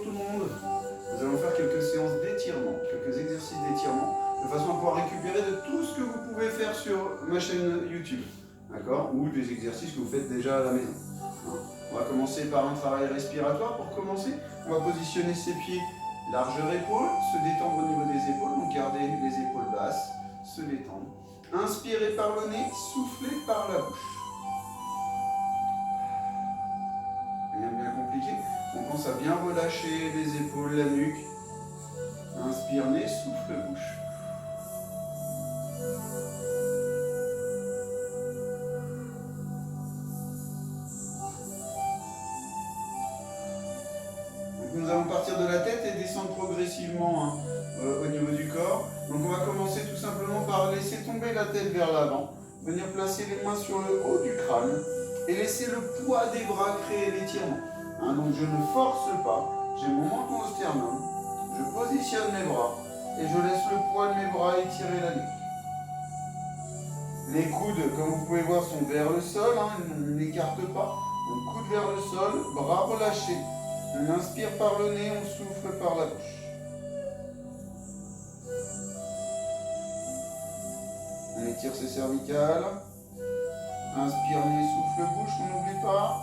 tout le monde. Nous allons faire quelques séances d'étirement, quelques exercices d'étirement, de façon à pouvoir récupérer de tout ce que vous pouvez faire sur ma chaîne YouTube, d'accord? Ou des exercices que vous faites déjà à la maison. On va commencer par un travail respiratoire. Pour commencer, on va positionner ses pieds largeur épaule, se détendre au niveau des épaules, donc garder les épaules basses, se détendre. Inspirez par le nez, soufflez par la bouche. Rien de bien compliqué. On pense à bien relâcher les épaules, la nuque. Inspire nez, souffle bouche. Donc nous allons partir de la tête et descendre progressivement au niveau du corps. Donc on va commencer tout simplement par laisser tomber la tête vers l'avant, venir placer les mains sur le haut du crâne et laisser le poids des bras créer l'étirement. Donc je ne force pas, j'ai mon menton au sternum, je positionne mes bras et je laisse le poids de mes bras étirer la nuque. Les coudes, comme vous pouvez voir, sont vers le sol, on n'écarte pas. Donc coude vers le sol, bras relâchés. On inspire par le nez, on souffle par la bouche. On étire ses cervicales. Inspire, nez, souffle, bouche, on n'oublie pas.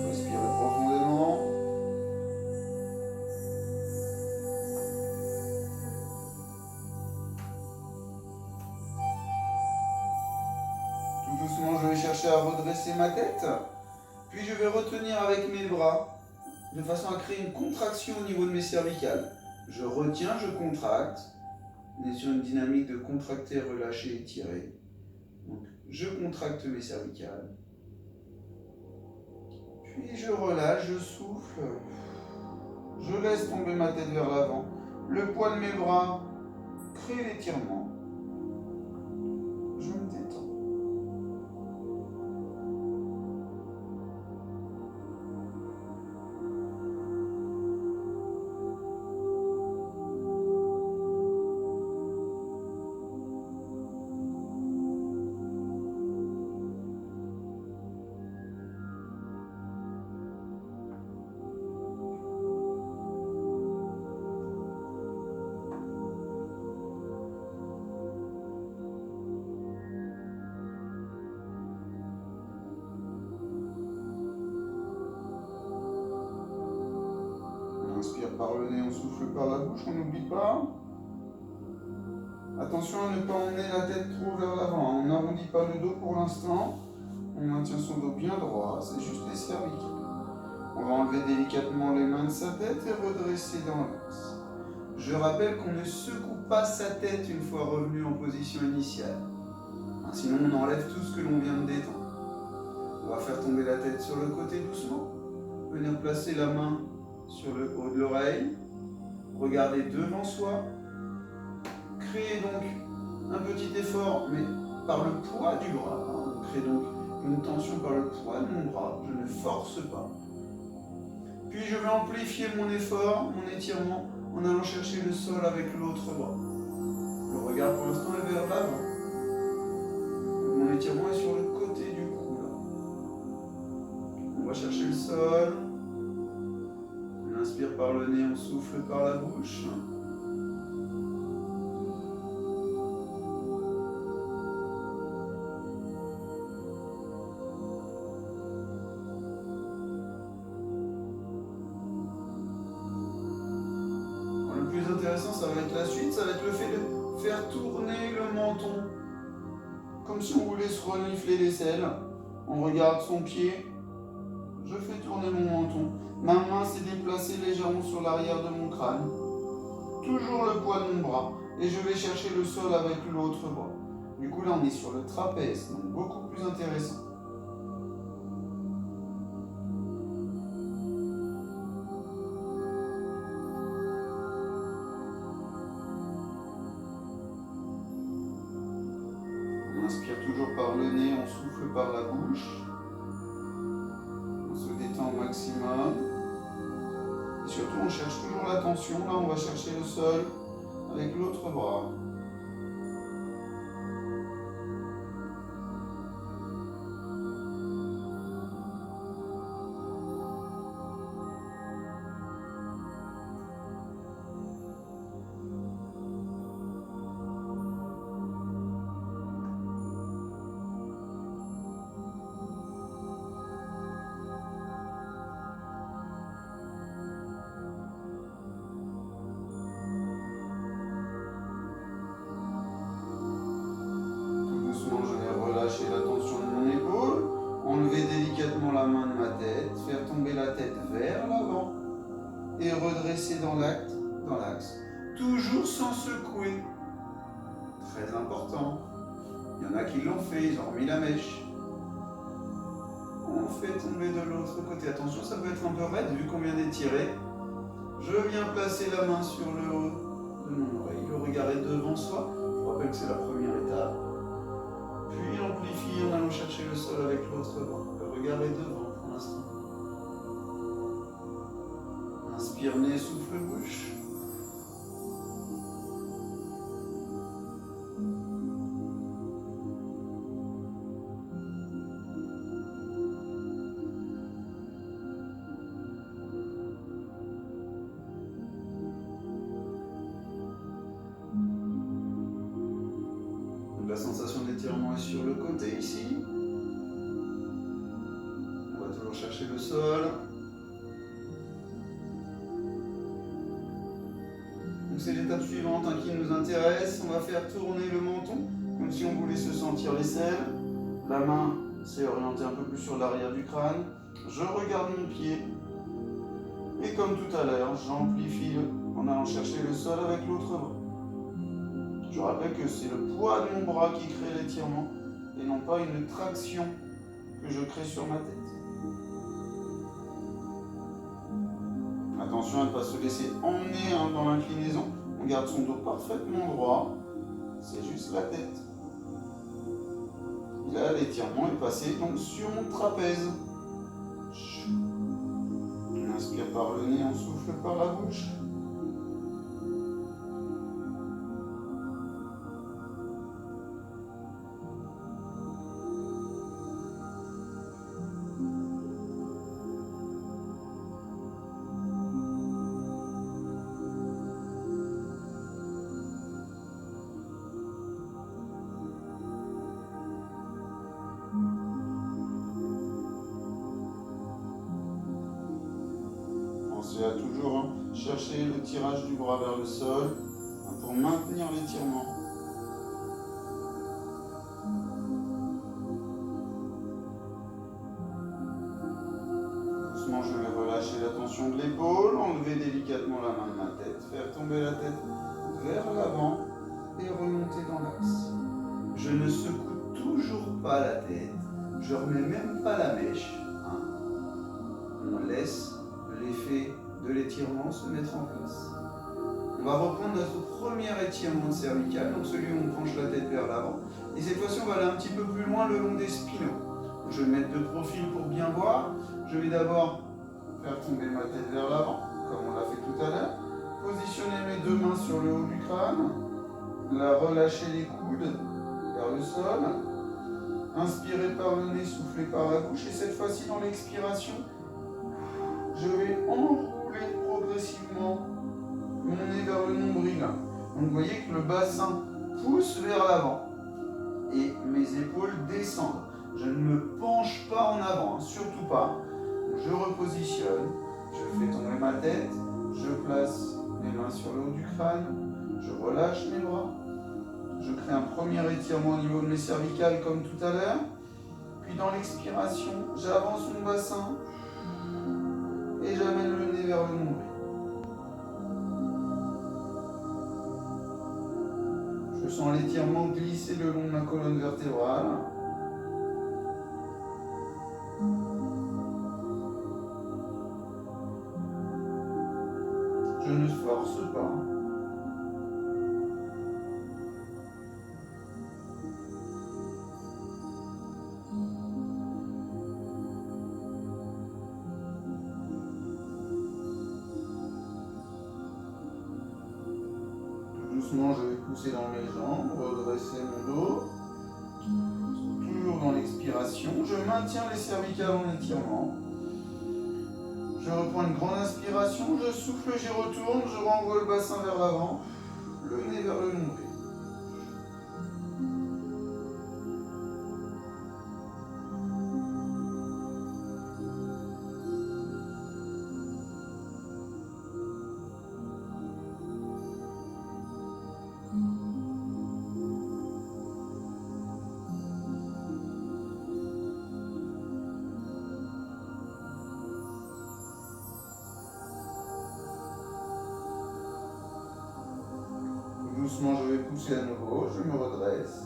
Respirez profondément. Tout doucement, je vais chercher à redresser ma tête. Puis je vais retenir avec mes bras, de façon à créer une contraction au niveau de mes cervicales. Je retiens, je contracte. On est sur une dynamique de contracter, relâcher, étirer. Donc, je contracte mes cervicales. Puis je relâche, je souffle. Je laisse tomber ma tête vers l'avant. Le poids de mes bras crée l'étirement. Je me détends. On inspire par le nez, on souffle par la bouche, on n'oublie pas. Attention à ne pas emmener la tête trop vers l'avant. On n'arrondit pas le dos pour l'instant. On maintient son dos bien droit, c'est juste les cervicales. On va enlever délicatement les mains de sa tête et redresser dans l'axe. Je rappelle qu'on ne secoue pas sa tête une fois revenu en position initiale. Sinon on enlève tout ce que l'on vient de détendre. On va faire tomber la tête sur le côté doucement. Venir placer la main sur le haut de l'oreille. Regarder devant soi. Créer donc un petit effort, mais par le poids du bras. On crée donc une tension par le poids de mon bras. Je ne force pas. Puis je vais amplifier mon effort, mon étirement, en allant chercher le sol avec l'autre bras. Le regard pour l'instant est vers l'avant. Mon étirement est sur le côté du cou là. On va chercher le sol. On inspire par le nez, on souffle par la bouche. Le plus intéressant, ça va être la suite, ça va être le fait de faire tourner le menton. Comme si on voulait se renifler les selles. On regarde son pied. Je fais tourner mon menton. Ma main s'est déplacée légèrement sur l'arrière de mon crâne. Toujours le poids de mon bras. Et je vais chercher le sol avec l'autre bras. Du coup, là, on est sur le trapèze, donc beaucoup plus intéressant. on souffle par la bouche. On se détend au maximum. Et surtout, on cherche toujours la tension. Là, on va chercher le sol avec l'autre bras. Relâcher la tension de mon épaule, enlever délicatement la main de ma tête, faire tomber la tête vers l'avant et redresser dans l'axe. Toujours sans secouer. Très important. Il y en a qui l'ont fait, ils ont remis la mèche. On fait tomber de l'autre côté. Attention, ça peut être un peu raide vu qu'on vient d'étirer. Je viens placer la main sur le haut de mon oreille. Le regard est devant soi. Je rappelle que c'est la première étape. Puis amplifie en allant chercher le sol avec l'autre bras. Le regard est devant pour l'instant. Inspire, nez, souffle, bouche. La sensation d'étirement est sur le côté ici. On va toujours chercher le sol. Donc c'est l'étape suivante qui nous intéresse. On va faire tourner le menton comme si on voulait se sentir l'aisselle. La main s'est orientée un peu plus sur l'arrière du crâne. Je regarde mon pied. Et comme tout à l'heure, j'amplifie en allant chercher le sol avec l'autre bras. Je rappelle que c'est le poids de mon bras qui crée l'étirement et non pas une traction que je crée sur ma tête. Attention à ne pas se laisser emmener dans l'inclinaison. On garde son dos parfaitement droit. C'est juste la tête. Et là, l'étirement est passé donc sur mon trapèze. On inspire par le nez, on souffle par la bouche. Pensez à toujours chercher le tirage du bras vers le sol pour maintenir l'étirement. Doucement, je vais relâcher la tension de l'épaule, enlever délicatement la main de ma tête, faire tomber la tête vers l'avant et remonter dans l'axe. Je ne secoue toujours pas la tête, je ne remets même pas la mèche. On laisse l'effet de l'étirement se mettre en place. On va reprendre notre premier étirement cervical, donc celui où on penche la tête vers l'avant. Et cette fois-ci, on va aller un petit peu plus loin le long des spinaux. Je vais me mettre de profil pour bien voir. Je vais d'abord faire tomber ma tête vers l'avant, comme on l'a fait tout à l'heure. Positionner mes deux mains sur le haut du crâne. La relâcher les coudes vers le sol. Inspirer par le nez, souffler par la bouche. Et cette fois-ci, dans l'expiration, je vais enrouler progressivement mon nez vers le nombril. Donc vous voyez que le bassin pousse vers l'avant et mes épaules descendent. Je ne me penche pas en avant, surtout pas. Je repositionne, je fais tomber ma tête, je place mes mains sur le haut du crâne, je relâche mes bras. Je crée un premier étirement au niveau de mes cervicales comme tout à l'heure. Puis dans l'expiration, j'avance mon bassin et j'amène le nez vers le nombril. Je sens l'étirement glisser le long de ma colonne vertébrale. Je ne force pas. doucement, je vais pousser dans mes jambes, redresser mon dos. Toujours dans l'expiration. Je maintiens les cervicales en étirement. Je reprends une grande inspiration, je souffle, j'y retourne, je renvoie le bassin vers l'avant, le nez vers le nombril. Doucement, je vais pousser à nouveau, je me redresse.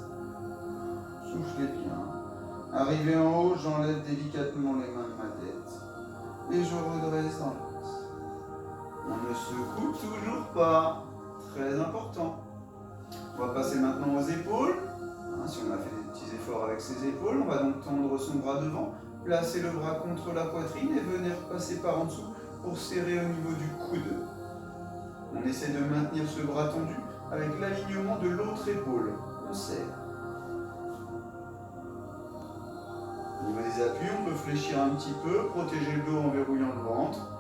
Soufflez bien. Arrivé en haut, j'enlève délicatement les mains de ma tête. Et je redresse dans l'axe. On ne secoue toujours pas. Très important. On va passer maintenant aux épaules. Si on a fait des petits efforts avec ses épaules, on va donc tendre son bras devant, placer le bras contre la poitrine et venir passer par en dessous pour serrer au niveau du coude. On essaie de maintenir ce bras tendu avec l'alignement de l'autre épaule. On serre. Au niveau des appuis, on peut fléchir un petit peu, protéger le dos en verrouillant le ventre.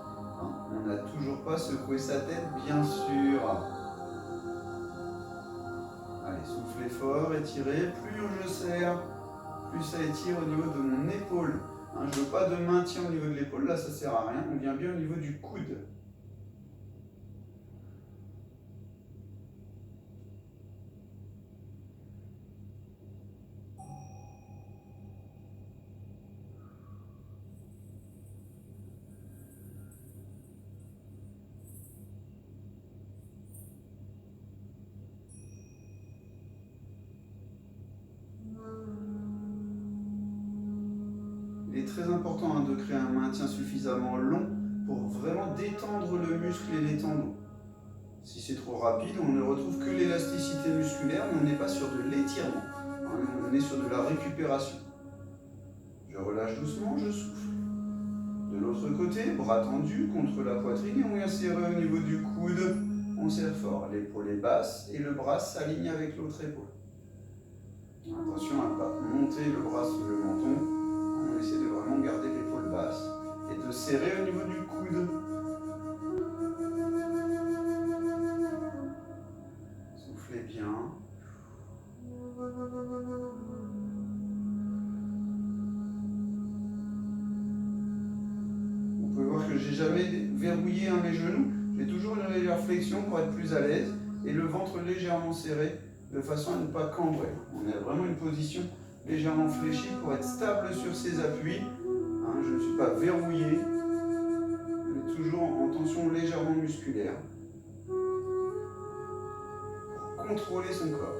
On n'a toujours pas secoué sa tête, bien sûr. Allez, soufflez fort, étirez. Plus je serre, plus ça étire au niveau de mon épaule. Je ne veux pas de maintien au niveau de l'épaule, là ça ne sert à rien. On vient bien au niveau du coude. Il est très important de créer un maintien suffisamment long pour vraiment détendre le muscle et les tendons. Si c'est trop rapide, on ne retrouve que l'élasticité musculaire, mais on n'est pas sur de l'étirement. On est sur de la récupération. Je relâche doucement, je souffle. De l'autre côté, bras tendus contre la poitrine et on vient serrer au niveau du coude. On serre fort, l'épaule est basse et le bras s'aligne avec l'autre épaule. Attention à ne pas monter le bras sur le menton. On essaie de vraiment garder l'épaule basse et de serrer au niveau du coude. Soufflez bien. Vous pouvez voir que j'ai jamais verrouillé mes genoux. J'ai toujours une légère flexion pour être plus à l'aise et le ventre légèrement serré de façon à ne pas cambrer. On a vraiment une position légèrement fléchie pour être stable sur ses appuis. Je ne suis pas verrouillé, mais toujours en tension légèrement musculaire pour contrôler son corps.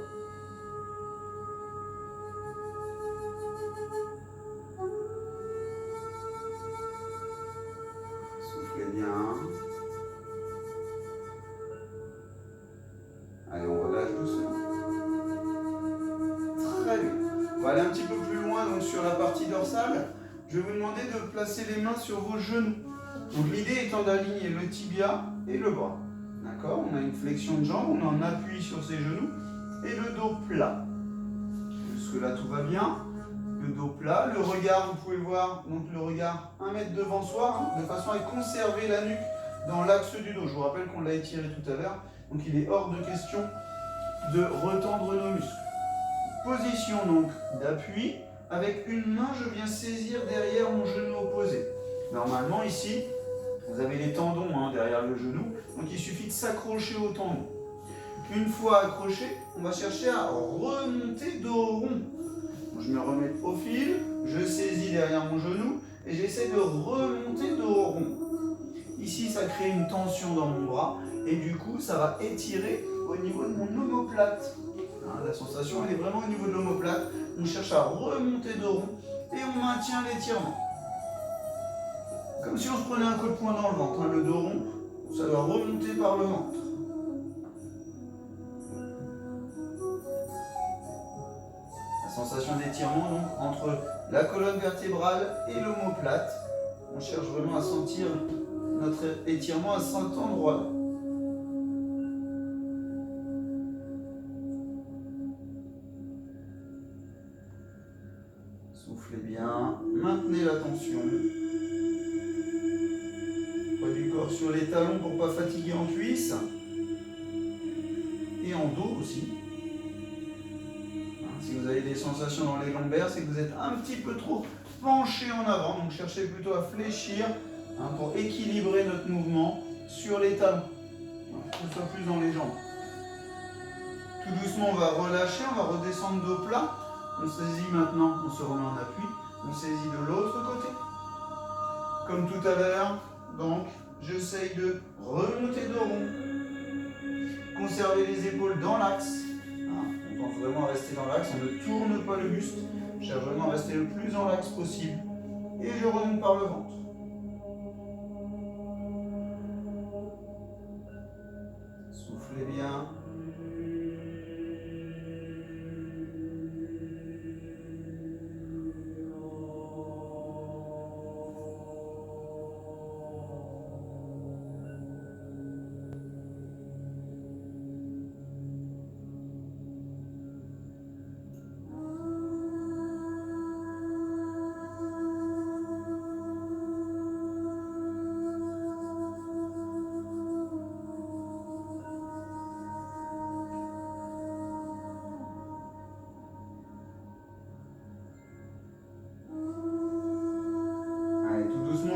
Soufflez bien. Allez, on relâche doucement. Très bien. On va aller un petit peu plus loin donc sur la partie dorsale. Je vais vous demander de placer les mains sur vos genoux. Donc l'idée étant d'aligner le tibia et le bras. D'accord? On a une flexion de jambe, on a un appui sur ses genoux et le dos plat. Jusque là tout va bien. Le dos plat, le regard, vous pouvez voir, donc le regard 1 mètre devant soi, de façon à conserver la nuque dans l'axe du dos. Je vous rappelle qu'on l'a étiré tout à l'heure, donc il est hors de question de retendre nos muscles. Position donc d'appui. Avec une main, je viens saisir derrière mon genou opposé. Normalement, ici, vous avez les tendons derrière le genou, donc il suffit de s'accrocher aux tendons. Une fois accroché, on va chercher à remonter dos rond. Donc, je me remets au fil, je saisis derrière mon genou et j'essaie de remonter dos rond. Ici, ça crée une tension dans mon bras et du coup, ça va étirer au niveau de mon omoplate. La sensation, elle est vraiment au niveau de l'omoplate. On cherche à remonter dos rond et on maintient l'étirement. Comme si on se prenait un coup de poing dans le ventre. Le dos rond, ça doit remonter par le ventre. La sensation d'étirement donc entre la colonne vertébrale et l'omoplate. On cherche vraiment à sentir notre étirement à cet endroit-là. Soufflez bien, maintenez la tension. Poids du corps sur les talons pour ne pas fatiguer en cuisses. Et en dos aussi. Si vous avez des sensations dans les lombaires, c'est que vous êtes un petit peu trop penché en avant. Donc cherchez plutôt à fléchir pour équilibrer notre mouvement sur les talons. Que ce soit plus dans les jambes. Tout doucement, on va relâcher, on va redescendre dos plat. On saisit maintenant, on se remet en appui. On saisit de l'autre côté. Comme tout à l'heure, donc j'essaye de remonter de rond. Conserver les épaules dans l'axe. On pense vraiment à rester dans l'axe, on ne tourne pas le buste. Je cherche vraiment à rester le plus dans l'axe possible. Et je remonte par le ventre. Soufflez bien.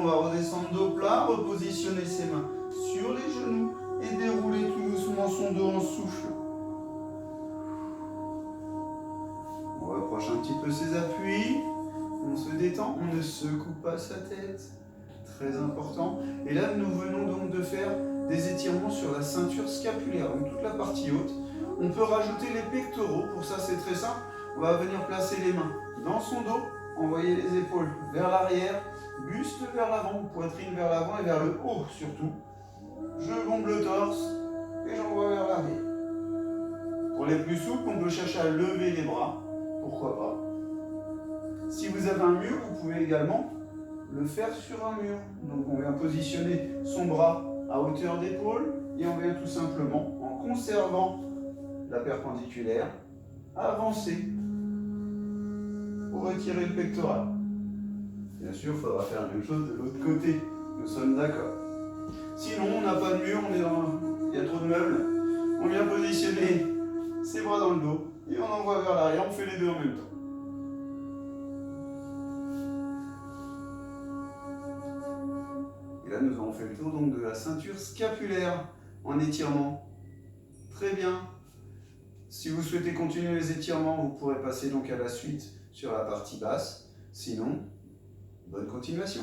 Redescendre dos plat, repositionner ses mains sur les genoux et dérouler tout doucement son dos en souffle. On rapproche un petit peu ses appuis, on se détend, on ne secoue pas sa tête, très important. Et là, nous venons donc de faire des étirements sur la ceinture scapulaire, donc toute la partie haute. On peut rajouter les pectoraux, pour ça c'est très simple. On va venir placer les mains dans son dos, envoyer les épaules vers l'arrière, buste vers l'avant, poitrine vers l'avant et vers le haut surtout. Je bombe le torse et j'envoie vers l'arrière. Pour les plus souples, on peut chercher à lever les bras, pourquoi pas. Si vous avez un mur, vous pouvez également le faire sur un mur. Donc on vient positionner son bras à hauteur d'épaule et on vient tout simplement, en conservant la perpendiculaire, avancer pour retirer le pectoral. Bien sûr, il faudra faire la même chose de l'autre côté. Nous sommes d'accord. Sinon, on n'a pas de mur, il y a trop de meubles. On vient positionner ses bras dans le dos et on envoie vers l'arrière. On fait les deux en même temps. Et là, nous avons fait le tour donc de la ceinture scapulaire en étirement. Très bien. Si vous souhaitez continuer les étirements, vous pourrez passer donc à la suite sur la partie basse. Sinon, bonne continuation.